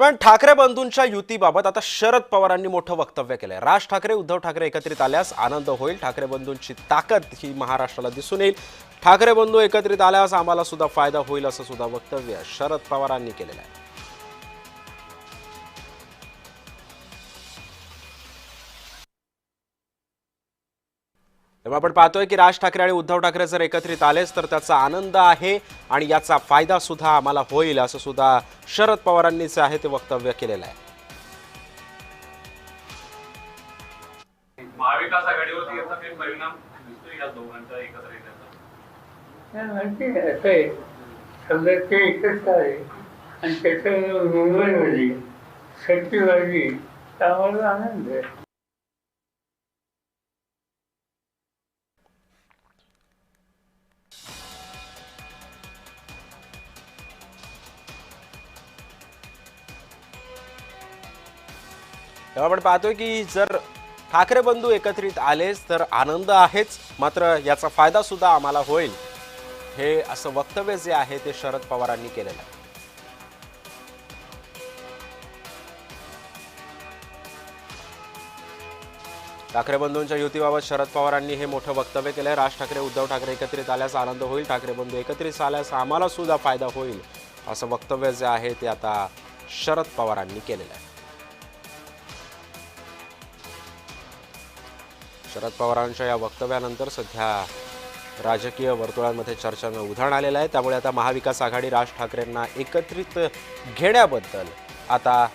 पण ठाकरे बंधूंच्या युतीबाबत आता शरद पवारांनी मोठं वक्तव्य केलंय। राज ठाकरे उद्धव ठाकरे एकत्रित आल्यास आनंद होईल। ठाकरे बंधूंची ताकद ही महाराष्ट्राला दिसून येईल। ठाकरे बंधू एकत्रित आल्यास आम्हाला सुद्धा फायदा होईल असं सुद्धा वक्तव्य शरद पवारांनी केलेलं आहे। तेव्हा आपण पाहतोय की राज ठाकरे आणि उद्धव ठाकरे जर एकत्रित आलेच तर त्याचा आनंद आहे आणि याचा फायदा सुद्धा आम्हाला होईल असं सुद्धा शरद पवारांनी जे आहे ते वक्तव्य केलेलं आहे। महाविकास आघाडीवरती याचा काही परिणाम दिसतोय या दोघांचा एकत्र येण्याचा? नक्की असं आहे, समजा ते एकच आहे आणि त्याचं मुंबईमध्ये सट्टीबाजी, तर आम्हाला आनंद आहे। तेव्हा आपण पाहतोय की जर ठाकरे बंधू एकत्रित आलेच तर आनंद आहेच, मात्र याचा फायदा सुद्धा आम्हाला होईल, हे असं वक्तव्य जे आहे ते शरद पवारांनी केलेलं आहे। ठाकरे बंधूंच्या युतीबाबत शरद पवारांनी हे मोठं वक्तव्य केलंय। राज ठाकरे उद्धव ठाकरे एकत्रित आल्यास आनंद होईल। ठाकरे बंधू एकत्रित आल्यास आम्हाला सुद्धा फायदा होईल असं वक्तव्य जे आहे ते आता शरद पवारांनी केलेलं आहे। शरद पवारांच्या या वक्तव्यानंतर सध्या राजकीय वर्तुळांमध्ये चर्चांना उधाण आलेलं आहे। त्यामुळे आता महाविकास आघाडी राज ठाकरेंना एकत्रित घेण्याबद्दल आता